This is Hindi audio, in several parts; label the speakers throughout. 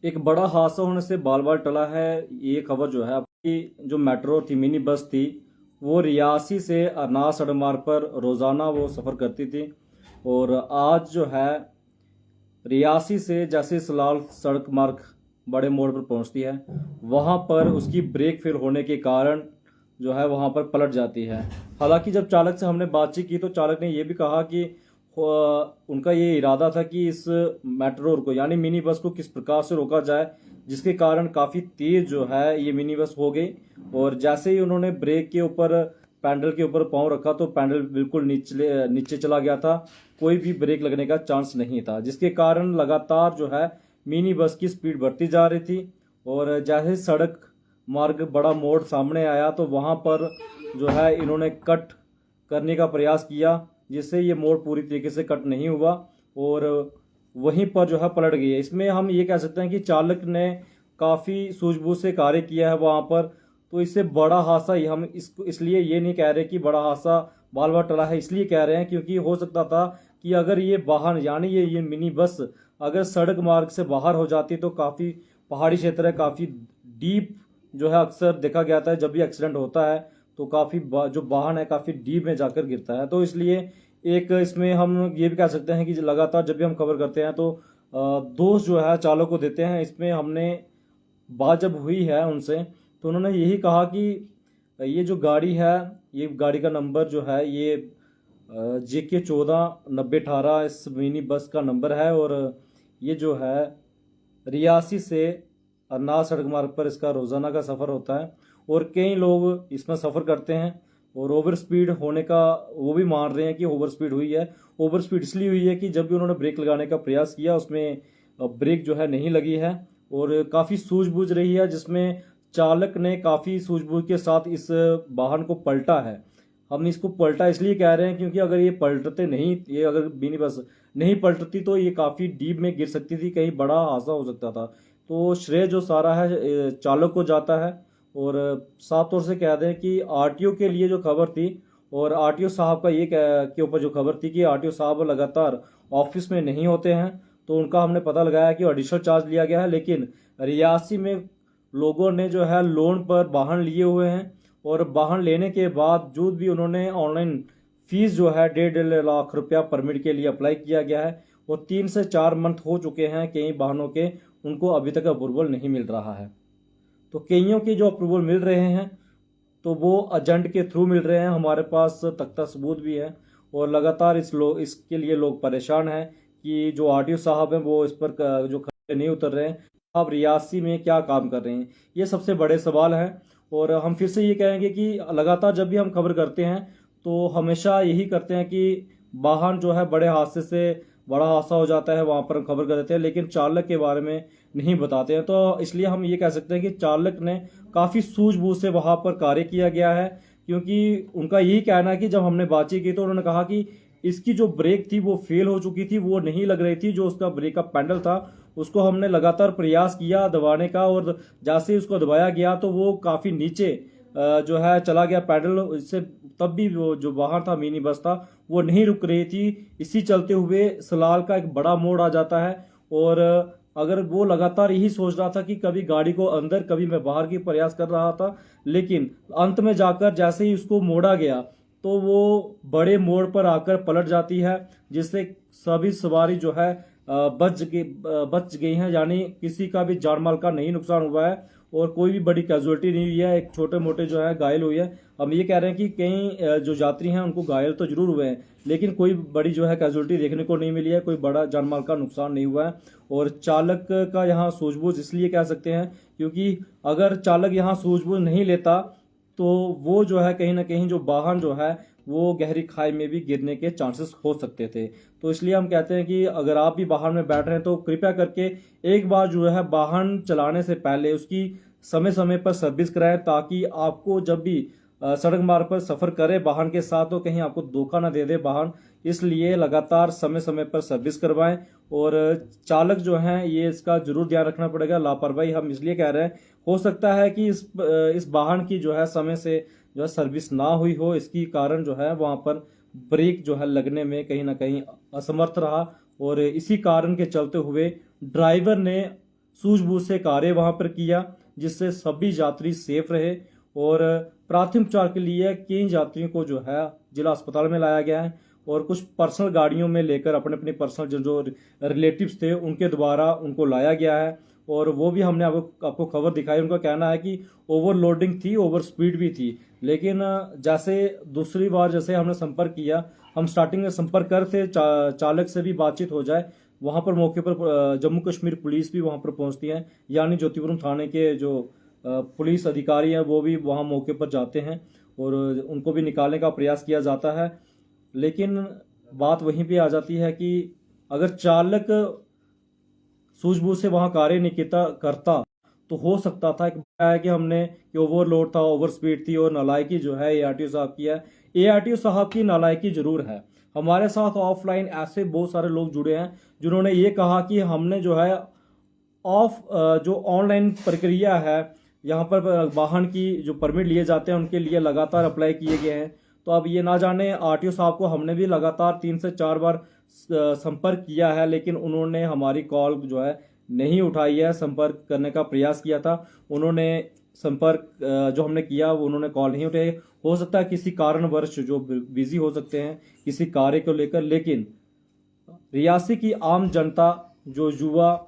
Speaker 1: एक बड़ा हादसा होने से बाल बाल टला है। ये खबर जो है आपकी, जो मेट्रो थी, मिनी बस थी, वो रियासी से अरनास सड़क मार्ग पर रोज़ाना वो सफ़र करती थी। और आज जो है रियासी से जैसे सलाल सड़क मार्ग बड़े मोड़ पर पहुंचती है, वहां पर उसकी ब्रेक फेल होने के कारण जो है वहां पर पलट जाती है। हालांकि जब चालक से हमने बातचीत की तो चालक ने यह भी कहा कि उनका ये इरादा था कि इस मेट्रो को यानी मिनी बस को किस प्रकार से रोका जाए, जिसके कारण काफ़ी तेज जो है ये मिनी बस हो गई। और जैसे ही उन्होंने ब्रेक के ऊपर पैडल के ऊपर पाँव रखा तो पैडल बिल्कुल नीचे नीचे चला गया था। कोई भी ब्रेक लगने का चांस नहीं था, जिसके कारण लगातार जो है मिनी बस की स्पीड बढ़ती जा रही थी। और जैसे सड़क मार्ग बड़ा मोड़ सामने आया तो वहां पर जो है इन्होंने कट करने का प्रयास किया, जिससे ये मोड़ पूरी तरीके से कट नहीं हुआ और वहीं पर जो है पलट गई है। इसमें हम ये कह सकते हैं कि चालक ने काफ़ी सूझबूझ से कार्य किया है वहां पर। तो इससे बड़ा हादसा ही हम इसको इसलिए ये नहीं कह रहे कि बड़ा हादसा बाल बाल टला है, इसलिए कह रहे हैं क्योंकि हो सकता था कि अगर ये वाहन यानी ये मिनी बस अगर सड़क मार्ग से बाहर हो जाती तो काफ़ी पहाड़ी क्षेत्र है, काफ़ी डीप जो है अक्सर देखा गया था जब भी एक्सीडेंट होता है तो काफ़ी जो वाहन है काफ़ी डीप में जाकर गिरता है। तो इसलिए एक इसमें हम ये भी कह सकते हैं कि लगातार जब भी हम खबर करते हैं तो दोष जो है चालक को देते हैं। इसमें हमने बात जब हुई है उनसे तो उन्होंने यही कहा कि ये जो गाड़ी है, ये गाड़ी का नंबर जो है ये JK 14 90 18 इस मिनी बस का नंबर है। और ये जो है रियासी से अरनास सड़क मार्ग पर इसका रोज़ाना का सफ़र होता है और कई लोग इसमें सफ़र करते हैं। और ओवर स्पीड होने का वो भी मान रहे हैं कि ओवर स्पीड हुई है। ओवर स्पीड इसलिए हुई है कि जब भी उन्होंने ब्रेक लगाने का प्रयास किया उसमें ब्रेक जो है नहीं लगी है और काफ़ी सूझबूझ रही है, जिसमें चालक ने काफ़ी सूझबूझ के साथ इस वाहन को पलटा है। हम इसको पलटा इसलिए कह रहे हैं क्योंकि अगर ये पलटते नहीं, ये अगर मिनी बस नहीं पलटती तो ये काफ़ी डीप में गिर सकती थी, कहीं बड़ा हादसा हो सकता था। तो श्रेय जो सारा है चालक को जाता है। और साफ तौर से कह दें कि आरटीओ के लिए जो खबर थी और आरटीओ साहब का ये के ऊपर जो खबर थी कि आरटीओ साहब लगातार ऑफिस में नहीं होते हैं, तो उनका हमने पता लगाया कि एडिशनल चार्ज लिया गया है। लेकिन रियासी में लोगों ने जो है लोन पर वाहन लिए हुए हैं और वाहन लेने के बावजूद भी उन्होंने ऑनलाइन फीस जो है 1.5 लाख रुपया परमिट के लिए अप्लाई किया गया है और 3 से 4 मंथ हो चुके हैं कई वाहनों के, उनको अभी तक अप्रूवल नहीं मिल रहा है। तो कईयों के जो अप्रूवल मिल रहे हैं तो वो एजेंट के थ्रू मिल रहे हैं, हमारे पास तख्ता सबूत भी है। और लगातार इसके लिए लोग परेशान हैं कि जो आरटीओ साहब हैं वो इस पर जो खड़े नहीं उतर रहे हैं। आप रियासी में क्या काम कर रहे हैं, ये सबसे बड़े सवाल हैं। और हम फिर से ये कहेंगे कि लगातार जब भी हम खबर करते हैं तो हमेशा यही करते हैं कि वाहन जो है बड़े हादसे से बड़ा हादसा हो जाता है वहां पर हम खबर कर देते हैं, लेकिन चालक के बारे में नहीं बताते हैं। तो इसलिए हम ये कह सकते हैं कि चालक ने काफ़ी सूझबूझ से वहां पर कार्य किया गया है, क्योंकि उनका यही कहना है कि जब हमने बातचीत की तो उन्होंने कहा कि इसकी जो ब्रेक थी वो फेल हो चुकी थी, वो नहीं लग रही थी। जो उसका ब्रेक का पैडल था उसको हमने लगातार प्रयास किया दबाने का और जैसे ही उसको दबाया गया तो वो काफ़ी नीचे जो है चला गया पैडल। इससे तब भी वो जो वाहन था मिनी बस था वो नहीं रुक रही थी। इसी चलते हुए सलाल का एक बड़ा मोड़ आ जाता है और अगर वो लगातार यही सोच रहा था कि कभी गाड़ी को अंदर कभी मैं बाहर की प्रयास कर रहा था, लेकिन अंत में जाकर जैसे ही उसको मोड़ा गया तो वो बड़े मोड़ पर आकर पलट जाती है, जिससे सभी सवारी जो है बच गई हैं, यानी किसी का भी जान माल का नहीं नुकसान हुआ है और कोई भी बड़ी कैजुअलिटी नहीं हुई है। एक छोटे मोटे जो है घायल हुए हैं। हम ये कह रहे हैं कि कई जो यात्री हैं उनको घायल तो जरूर हुए हैं, लेकिन कोई बड़ी जो है कैजुअलिटी देखने को नहीं मिली है, कोई बड़ा जान माल का नुकसान नहीं हुआ है। और चालक का यहाँ सूझबूझ इसलिए कह सकते हैं क्योंकि अगर चालक यहाँ सूझबूझ नहीं लेता तो वो जो है कहीं ना कहीं जो वाहन जो है वो गहरी खाई में भी गिरने के चांसेस हो सकते थे। तो इसलिए हम कहते हैं कि अगर आप भी वाहन में बैठ रहे हैं तो कृपया करके एक बार जो है वाहन चलाने से पहले उसकी समय समय पर सर्विस कराएं, ताकि आपको जब भी सड़क मार्ग पर सफर करें वाहन के साथ तो कहीं आपको धोखा ना दे दे वाहन। इसलिए लगातार समय समय पर सर्विस करवाएं। और चालक जो हैं ये इसका जरूर ध्यान रखना पड़ेगा। लापरवाही हम इसलिए कह रहे हैं, हो सकता है कि इस वाहन की जो है समय से जो है सर्विस ना हुई हो, इसकी कारण जो है वहां पर ब्रेक जो है लगने में कहीं ना कहीं असमर्थ रहा और इसी कारण के चलते हुए ड्राइवर ने सूझबूझ से कार्य वहां पर किया, जिससे सभी यात्री सेफ रहे। और प्राथमिक उपचार के लिए कई यात्रियों को जो है जिला अस्पताल में लाया गया है, और कुछ पर्सनल गाड़ियों में लेकर अपने अपने पर्सनल जो रिलेटिव्स थे उनके द्वारा उनको लाया गया है। और वो भी हमने आपको खबर दिखाई। उनका कहना है कि ओवरलोडिंग थी, ओवर स्पीड भी थी। लेकिन जैसे दूसरी बार जैसे हमने संपर्क किया, हम स्टार्टिंग में संपर्क करते चालक से भी बातचीत हो जाए, वहां पर मौके पर जम्मू कश्मीर पुलिस भी वहां पर पहुंचती है, यानी ज्योतिपुरम थाने के जो पुलिस अधिकारी हैं वो भी वहां मौके पर जाते हैं और उनको भी निकालने का प्रयास किया जाता है। लेकिन बात वहीं पे आ जाती है कि अगर चालक सूझबूझ से वहां कार्य नहीं करता तो हो सकता था कि हमने कि ओवरलोड था, ओवर स्पीड थी, और नालायकी जो है एआरटीओ साहब की है। एआरटीओ साहब की नालायकी जरूर है। हमारे साथ ऑफलाइन ऐसे बहुत सारे लोग जुड़े हैं जिन्होंने ये कहा कि हमने जो है जो ऑनलाइन प्रक्रिया है, यहाँ पर वाहन की जो परमिट लिए जाते हैं उनके लिए लगातार अप्लाई किए गए हैं। तो अब ये ना जाने आरटीओ साहब को हमने भी लगातार 3 से 4 बार संपर्क किया है, लेकिन उन्होंने हमारी कॉल जो है नहीं उठाई है। संपर्क करने का प्रयास किया था, उन्होंने संपर्क जो हमने किया वो उन्होंने कॉल नहीं उठाई। हो सकता है किसी कारणवश जो बिजी हो सकते हैं किसी कार्य को लेकर। लेकिन रियासी की आम जनता, जो युवा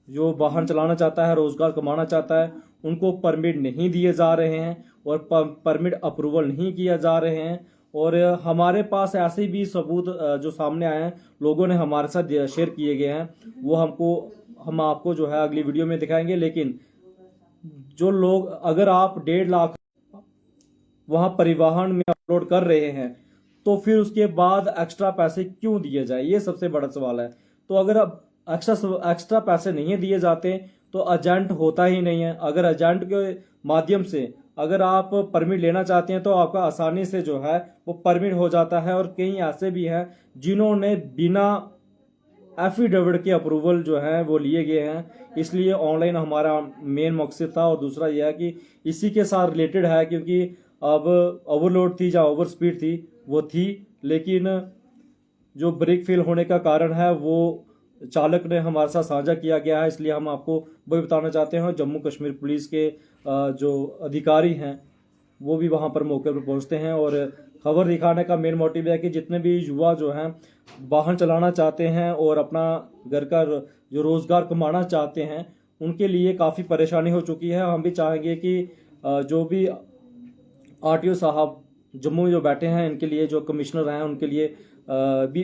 Speaker 1: जो वाहन चलाना चाहता है, रोजगार कमाना चाहता है, उनको परमिट नहीं दिए जा रहे हैं और परमिट अप्रूवल नहीं किया जा रहे हैं। और हमारे पास ऐसे भी सबूत जो सामने आए हैं, लोगों ने हमारे साथ शेयर किए गए हैं, वो हम आपको जो है अगली वीडियो में दिखाएंगे। लेकिन जो लोग, अगर आप 1.5 लाख वहां परिवहन में अपलोड कर रहे हैं तो फिर उसके बाद एक्स्ट्रा पैसे क्यों दिए जाए, ये सबसे बड़ा सवाल है। तो अगर अब एक्स्ट्रा पैसे नहीं दिए जाते तो एजेंट होता ही नहीं है। अगर एजेंट के माध्यम से अगर आप परमिट लेना चाहते हैं तो आपका आसानी से जो है वो परमिट हो जाता है। और कई ऐसे भी हैं जिन्होंने बिना एफिडेविट के अप्रूवल जो है वो लिए गए हैं। इसलिए ऑनलाइन हमारा मेन मकसद था। और दूसरा यह है कि इसी के साथ रिलेटेड है, क्योंकि अब ओवरलोड थी या ओवर स्पीड थी वो थी, लेकिन जो ब्रेक फेल होने का कारण है वो चालक ने हमारे साथ साझा किया गया है। इसलिए हम आपको वही बताना चाहते हैं। जम्मू कश्मीर पुलिस के जो अधिकारी हैं वो भी वहां पर मौके पर पहुंचते हैं। और खबर दिखाने का मेन मोटिव है कि जितने भी युवा जो हैं वाहन चलाना चाहते हैं और अपना घर का जो रोजगार कमाना चाहते हैं, उनके लिए काफ़ी परेशानी हो चुकी है। हम भी चाहेंगे कि जो भी आरटीओ साहब जम्मू में जो बैठे हैं, इनके लिए जो कमिश्नर हैं उनके लिए भी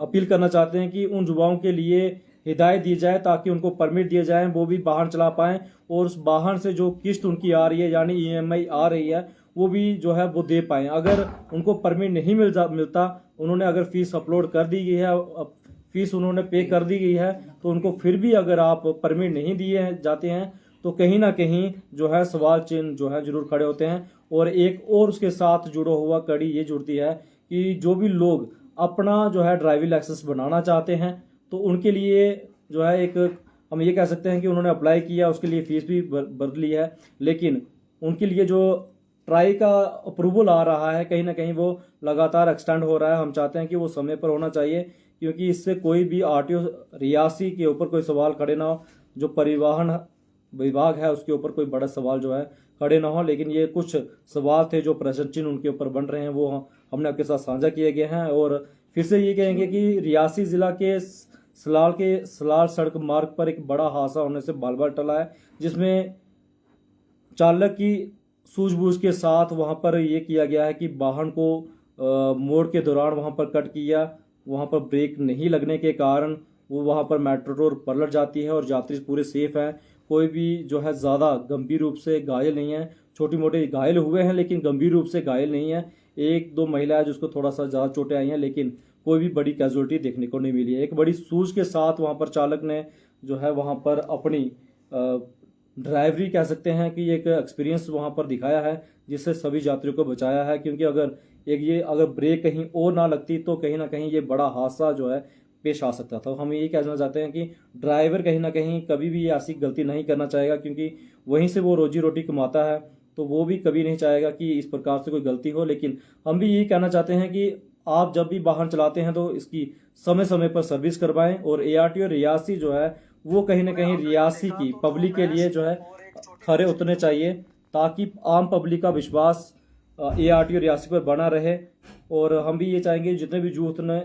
Speaker 1: अपील करना चाहते हैं कि उन युवाओं के लिए हिदायत दी जाए ताकि उनको परमिट दिए जाए, वो भी वाहन चला पाएं। और उस वाहन से जो किस्त उनकी आ रही है यानी ईएमआई आ रही है वो भी जो है वो दे पाएं। अगर उनको परमिट नहीं मिलता, उन्होंने अगर फीस अपलोड कर दी गई है, फीस उन्होंने पे कर दी गई है, तो उनको फिर भी अगर आप परमिट नहीं दिए जाते हैं तो कहीं ना कहीं जो है सवाल चिन्ह जो है जरूर खड़े होते हैं। और एक और उसके साथ जुड़ा हुआ कड़ी ये जुड़ती है कि जो भी लोग अपना जो है ड्राइविंग लाइसेंस बनाना चाहते हैं तो उनके लिए जो है एक हम ये कह सकते हैं कि उन्होंने अप्लाई किया, उसके लिए फीस भी भर ली है, लेकिन उनके लिए जो ट्राई का अप्रूवल आ रहा है कहीं ना कहीं वो लगातार एक्सटेंड हो रहा है। हम चाहते हैं कि वो समय पर होना चाहिए, क्योंकि इससे कोई भी आरटीओ रियासी के ऊपर कोई सवाल खड़े ना हो, जो परिवहन विभाग है उसके ऊपर कोई बड़ा सवाल जो है खड़े ना हो। लेकिन ये कुछ सवाल थे जो प्रश्न चिन्ह उनके ऊपर बन रहे हैं, वो हमने आपके साथ साझा किए गए हैं। और फिर से ये कहेंगे कि रियासी जिला के सलाल सड़क मार्ग पर एक बड़ा हादसा होने से बाल बाल टला है, जिसमें चालक की सूझबूझ के साथ वहां पर ये किया गया है कि वाहन को मोड़ के दौरान वहां पर कट किया, वहां पर ब्रेक नहीं लगने के कारण वो वहां पर मेट्रो पलट जाती है और यात्री पूरे सेफ हैं। कोई भी जो है ज़्यादा गंभीर रूप से घायल नहीं है, छोटी मोटे घायल हुए हैं लेकिन गंभीर रूप से घायल नहीं है। 1-2 महिला है जिसको थोड़ा सा ज़्यादा चोटें आई हैं, लेकिन कोई भी बड़ी कैजुअलिटी देखने को नहीं मिली है। एक बड़ी सूझ के साथ वहाँ पर चालक ने जो है वहाँ पर अपनी ड्राइवरी कह सकते हैं कि एक एक्सपीरियंस वहाँ पर दिखाया है, जिससे सभी यात्रियों को बचाया है। क्योंकि अगर ब्रेक कहीं और ना लगती तो कहीं ना कहीं ये बड़ा हादसा जो है पेश आ सकता था। हम ये कहना चाहते हैं कि ड्राइवर कहीं ना कहीं कभी भी ऐसी गलती नहीं करना चाहेगा, क्योंकि वहीं से वो रोजी रोटी कमाता है, तो वो भी कभी नहीं चाहेगा कि इस प्रकार से कोई गलती हो। लेकिन हम भी यही कहना चाहते हैं कि आप जब भी वाहन चलाते हैं तो इसकी समय समय पर सर्विस करवाएं। और एआरटीओ रियासी जो है वो कहीं ना कहीं रियासी की पब्लिक के लिए जो है खरे उतरने चाहिए, ताकि आम पब्लिक का विश्वास ARTO रियासी पर बना रहे। और हम भी ये चाहेंगे जितने भी यूथ ने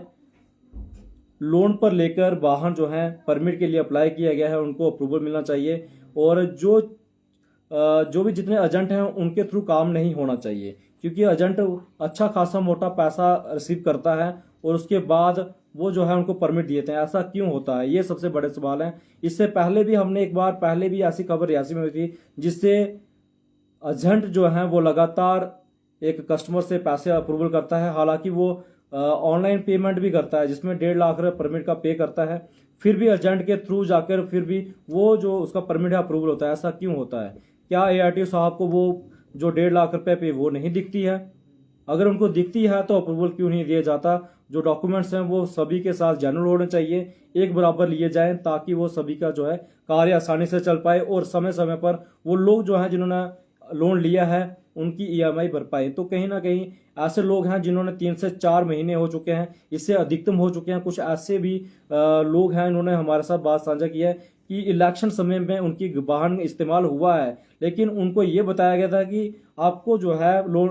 Speaker 1: लोन पर लेकर वाहन जो है परमिट के लिए अप्लाई किया गया है उनको अप्रूवल मिलना चाहिए। और जो भी जितने एजेंट हैं उनके थ्रू काम नहीं होना चाहिए, क्योंकि एजेंट अच्छा खासा मोटा पैसा रिसीव करता है और उसके बाद वो जो है उनको परमिट देते हैं। ऐसा क्यों होता है, ये सबसे बड़े सवाल हैं। इससे पहले भी हमने एक बार पहले भी ऐसी खबर रियासी में हुई थी, जिससे एजेंट जो है वो लगातार एक कस्टमर से पैसे अप्रूवल करता है, हालांकि वो ऑनलाइन पेमेंट भी करता है, जिसमें 1.5 लाख परमिट का पे करता है, फिर भी एजेंट के थ्रू जाकर फिर भी वो जो उसका परमिट है अप्रूवल होता है। ऐसा क्यों होता है? क्या ARTO साहब को वो जो 1.5 लाख रुपए पे वो नहीं दिखती है? अगर उनको दिखती है तो अप्रूवल क्यों नहीं दिया जाता? जो डॉक्यूमेंट्स हैं वो सभी के साथ जेन्युइन होने चाहिए, एक बराबर लिए जाएं, ताकि वो सभी का जो है कार्य आसानी से चल पाए और समय समय पर वो लोग जो हैं जिन्होंने लोन लिया है उनकी EMI भर पाए। तो कहीं ना कहीं ऐसे लोग हैं जिन्होंने 3 से 4 महीने हो चुके हैं, इससे अधिकतम हो चुके हैं। कुछ ऐसे भी लोग हैं, इन्होंने हमारे साथ बात साझा की है कि इलेक्शन समय में उनकी वाहन इस्तेमाल हुआ है, लेकिन उनको ये बताया गया था कि आपको जो है लोन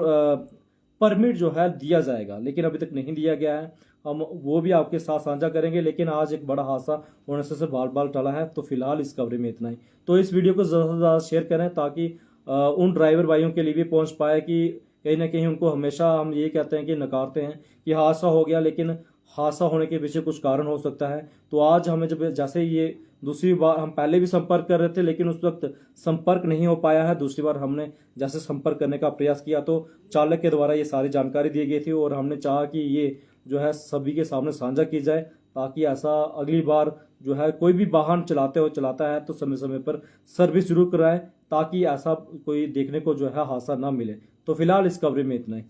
Speaker 1: परमिट जो है दिया जाएगा, लेकिन अभी तक नहीं दिया गया है। हम वो भी आपके साथ साझा करेंगे। लेकिन आज एक बड़ा हादसा होने से बाल बाल टला है। तो फिलहाल इस कवरेज में इतना ही। तो इस वीडियो को ज़्यादा से ज़्यादा शेयर करें, ताकि उन ड्राइवर भाइयों के लिए भी पहुंच पाए कि कहीं ना कहीं उनको हमेशा हम ये कहते हैं कि नकारते हैं कि हादसा हो गया, लेकिन हादसा होने के पीछे कुछ कारण हो सकता है। तो आज हमें जब जैसे ये दूसरी बार, हम पहले भी संपर्क कर रहे थे लेकिन उस वक्त संपर्क नहीं हो पाया है, दूसरी बार हमने जैसे संपर्क करने का प्रयास किया तो चालक के द्वारा ये सारी जानकारी दी गई थी और हमने चाहा कि ये जो है सभी के सामने साझा की जाए, ताकि ऐसा अगली बार जो है कोई भी वाहन चलाता है तो समय समय पर सर्विस जरूर कराएं, ताकि ऐसा कोई देखने को जो है हादसा ना मिले। तो फिलहाल इस कवरेज में इतना ही।